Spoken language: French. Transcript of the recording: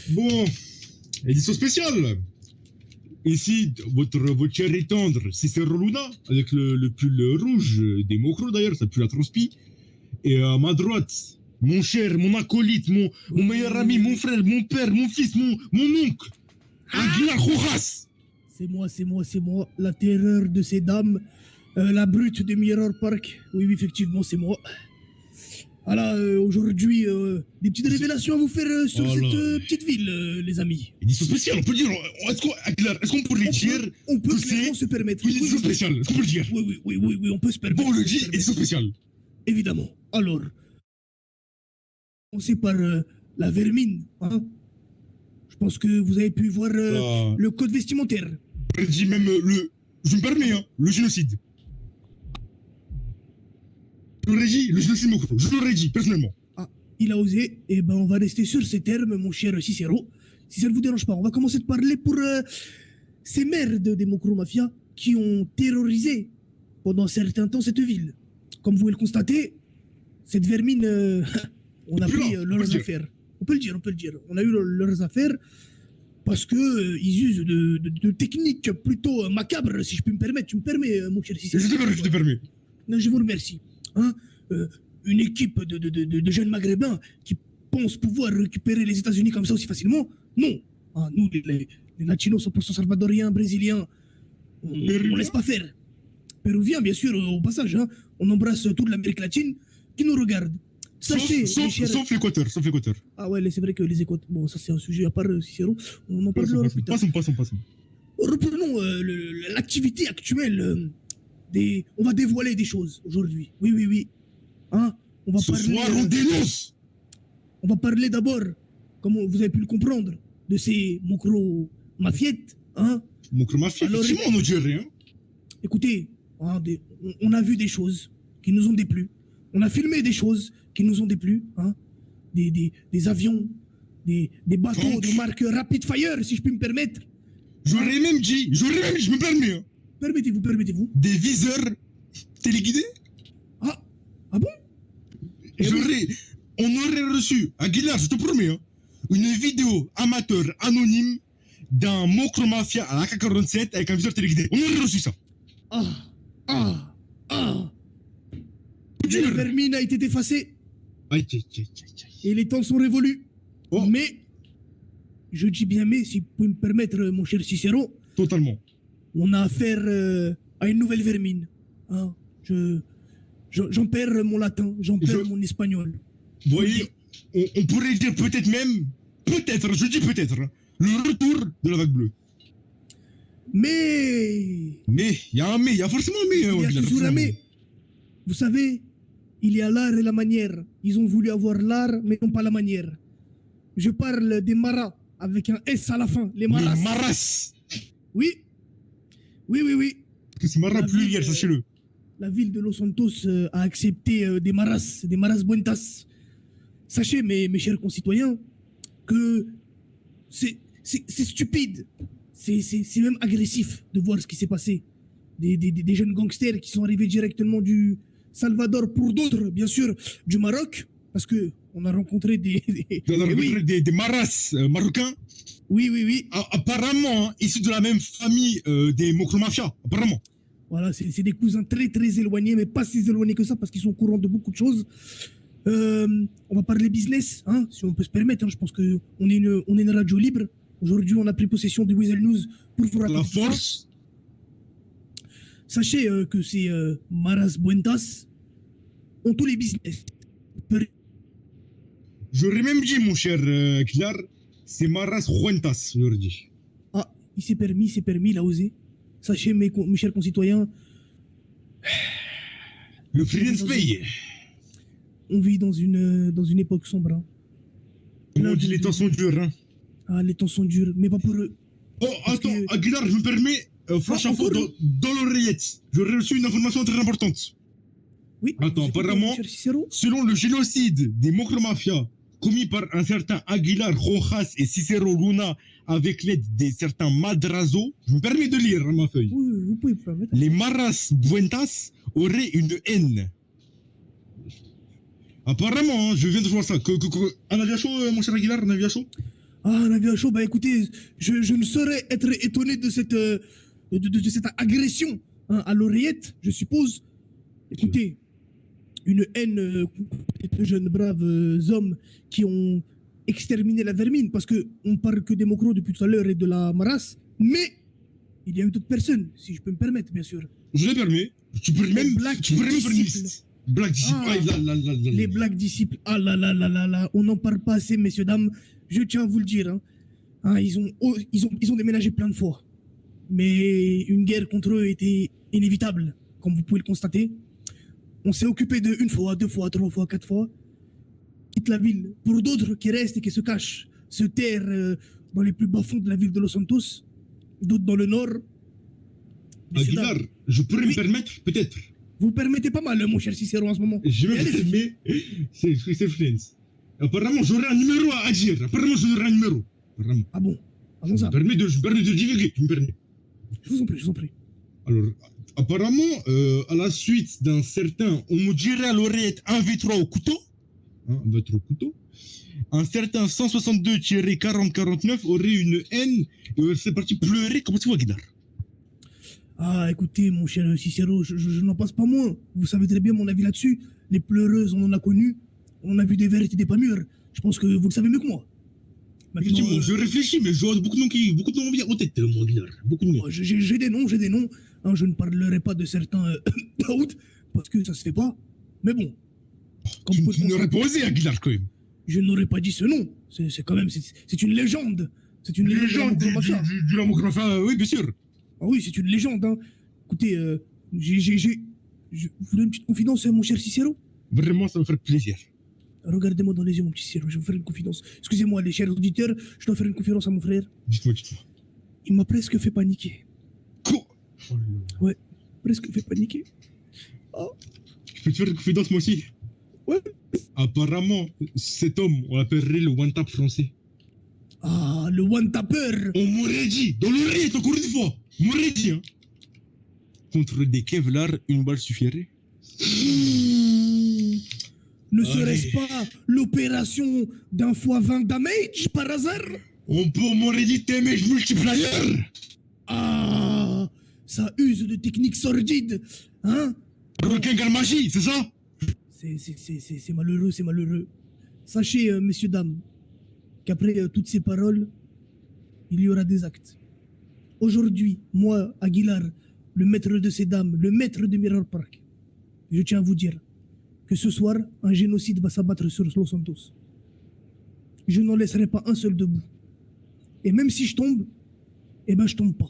Bon, édition spéciale. Ici, votre cher et tendre, Cicero Luna, avec le pull rouge des Mokro d'ailleurs, ça pue la transpi. Et à ma droite, mon cher, mon acolyte, mon meilleur ami, mon frère, mon père, mon fils, mon oncle, Aguilar Rojas. C'est moi, la terreur de ces dames, la brute de Mirror Park. Oui, effectivement, c'est moi. Voilà, aujourd'hui, des petites révélations à vous faire sur cette petite ville, les amis. Édition spéciale, on peut le dire. Est-ce qu'on peut le dire On peut clairement se permettre. Une édition spéciale, est-ce qu'on peut le dire? Oui, on peut se permettre. Bon, on le dit, édition spéciale. Évidemment. Alors, on commencer par la vermine. Hein. Je pense que vous avez pu voir le code vestimentaire. Je dis même je me permets, hein, le génocide. Je l'aurais dit, le génocide Mokro. Je l'aurais dit, personnellement. Ah, il a osé. Eh ben, on va rester sur ces termes, mon cher Cicero. Si ça ne vous dérange pas, on va commencer de parler pour ces merdes des Mokro Mafia qui ont terrorisé pendant un certain temps cette ville. Comme vous pouvez le constater, cette vermine, on a pris leurs affaires. On peut le dire. On a eu leurs affaires parce que ils usent de techniques plutôt macabres, si je peux me permettre. Tu me permets, mon cher Cicero? Je te permets. Non, je vous remercie. Hein, une équipe de jeunes maghrébins qui pensent pouvoir récupérer les États-Unis comme ça aussi facilement? Non. Hein, nous, les latinos, 100% salvadoriens, brésiliens, on laisse pas faire. Péruviens, bien sûr, au passage. Hein, on embrasse toute l'Amérique latine qui nous regarde. Sachez, sauf l'Équateur. Ah ouais, c'est vrai que les Équateurs... Bon, ça c'est un sujet à part, Cicero. On en parlera plus tard. Passons. Reprenons l'activité actuelle. On va dévoiler des choses aujourd'hui. Oui. Hein, on va parler. Soir, on dénonce. On va parler d'abord, comme vous avez pu le comprendre, de ces Mokro mafiettes. Hein. Mokro mafia, effectivement, on ne dit rien. Écoutez, hein, on a vu des choses qui nous ont déplu. On a filmé des choses qui nous ont déplu. Hein. Des avions, des bateaux de marque Rapid Fire, si je puis me permettre. J'aurais même dit, je me permets. Hein. Permettez-vous. Des viseurs téléguidés? Ah bon? On aurait reçu, Aguilar, je te promets, hein, une vidéo amateur anonyme d'un Mokro Mafia à l'AK-47 avec un viseur téléguidé. On aurait reçu ça. La vermine a été effacée. Aïe. Et les temps sont révolus. Oh. Mais, je dis bien mais, si vous pouvez me permettre, mon cher Cicero. Totalement. On a affaire à une nouvelle vermine. Hein. J'en perds mon latin, j'en perds mon espagnol. Vous voyez, on pourrait dire peut-être même, je dis peut-être, le retour de la vague bleue. Mais, il y a forcément un mais. Il y a toujours un mais. Vous savez, il y a l'art et la manière. Ils ont voulu avoir l'art, mais non pas la manière. Je parle des maras, avec un S à la fin. Les maras. Les maras. Oui. Parce que c'est maras pluriel, sachez-le. La ville de Los Santos a accepté des maras buentas. Sachez, mes chers concitoyens, que c'est stupide. C'est même agressif de voir ce qui s'est passé. Des jeunes gangsters qui sont arrivés directement du Salvador, pour d'autres, bien sûr, du Maroc, parce que on a rencontré des maras marocains. Oui. Apparemment, issus de la même famille des Mokro Mafia, apparemment. Voilà, c'est des cousins très très éloignés, mais pas si éloignés que ça, parce qu'ils sont au courant de beaucoup de choses. On va parler business, hein, si on peut se permettre. Hein, je pense qu'on est une radio libre. Aujourd'hui, on a pris possession de Weasel News pour vous raconter la force. Sachez que ces maras buentas ont tous les business. J'aurais même dit, mon cher Kilar, c'est maras buentas, j'aurais dit. Ah, il s'est permis, il a osé. Sachez, mes chers concitoyens, le freelance paye. On vit dans une époque sombre. Hein. On dit les temps sont durs. Hein. Ah, les temps sont durs, mais pas pour eux. Oh, attends, Aguilar, je me permets, flash info dans l'oreillette. J'aurais reçu une information très importante. Oui. Attends, apparemment, selon le génocide des Mokro Mafia commis par un certain Aguilar Rojas et Cicero Luna avec l'aide des certains Madrazo, je me permets de lire ma feuille. Oui, vous pouvez permettre. Les maras buentas auraient une haine. Apparemment, je viens de voir ça. Un aviation, mon cher Aguilar, un aviation Ah, un avion à chaud, bah écoutez, je ne saurais être étonné de de cette agression hein, à l'oreillette, je suppose. Écoutez, une haine contre de jeunes braves hommes qui ont exterminé la vermine, parce que on parle que des Mokro depuis tout à l'heure et de la Maras, mais il y a eu d'autres personnes, si je peux me permettre, bien sûr. Je le permets. Tu pourrais même Black faire une disciples. liste. Black disciple. Ah, Ah, là, là, là, là, les là. Black disciples, ah là là là là là, on n'en parle pas assez, messieurs, dames, je tiens à vous le dire. Hein. Hein, ils ont déménagé plein de fois. Mais une guerre contre eux était inévitable, comme vous pouvez le constater. On s'est occupé de une fois, deux fois, trois fois, quatre fois. Quitte la ville. Pour d'autres qui restent et qui se cachent, se terrent dans les plus bas fonds de la ville de Los Santos, d'autres dans le nord. Messieurs, Aguilar, dames, je pourrais Oui. me permettre, peut-être. vous permettez pas mal, mon cher Cicero, en ce moment. Je me Mais allez-y. permets. C'est Friends. Apparemment, j'aurais un numéro à dire. Apparemment, j'aurais un numéro. Apparemment. Ah bon, Je me allons-y. permets de divulguer. Tu me permets. Je vous en prie, je vous en prie. Alors, apparemment, à la suite d'un certain, on me dirait à l'oreillette 1v3 au couteau, hein, 1v3 au couteau, un certain 162-4049 aurait une haine et serait parti pleurer. Comment tu vois, Guidar? Ah, écoutez, mon cher Cicero, je n'en passe pas moins. Vous savez très bien mon avis là-dessus. Les pleureuses, on en a connu. On en a vu des vertes et des pas mûres. Je pense que vous le savez mieux que moi. Maintenant, Effectivement, je réfléchis, mais je vois beaucoup de noms qui viennent en tête, mon Guidar. Beaucoup de noms. j'ai des noms, j'ai des noms. Hein, je ne parlerai pas de certains out, parce que ça se fait pas. Mais bon, comme vous pouvez Tu le n'aurais constater, pas osé, Aguilar, quand même. je n'aurais pas dit ce nom. C'est quand même, c'est une légende. C'est une légende. Les gens de la Mafia. du Lamocrafin, oui, bien sûr. Ah oui, c'est une légende. Hein. Écoutez, je vous donne une petite confidence, mon cher Cicero. Vraiment, ça me ferait plaisir. Regardez-moi dans les yeux, mon petit Cicero, je vais vous faire une confidence. Excusez-moi, les chers auditeurs, je dois faire une confidence à mon frère. Dites-moi, dites-moi. Il m'a presque fait paniquer. Quoi? Ouais, presque fait paniquer. Oh, Je peux te faire une confidence, moi aussi? ouais. Apparemment, cet homme, on l'appellerait le one-tap français. Ah, le one-tapper. On m'aurait dit, dans l'oreillette, encore une fois, on m'aurait dit, hein. Contre des Kevlar, une balle suffirait. Ne serait-ce pas l'opération d'un fois 20 damage par hasard? On m'aurait dit damage multiplier. Ah, ça use de techniques sordides, hein? Requin magie, c'est ça? C'est malheureux, c'est malheureux. Sachez, messieurs, dames, qu'après toutes ces paroles, il y aura des actes. Aujourd'hui, moi, Aguilar, le maître de ces dames, le maître de Mirror Park, je tiens à vous dire que ce soir, un génocide va s'abattre sur Los Santos. Je n'en laisserai pas un seul debout. Et même si je tombe, eh ben je tombe pas.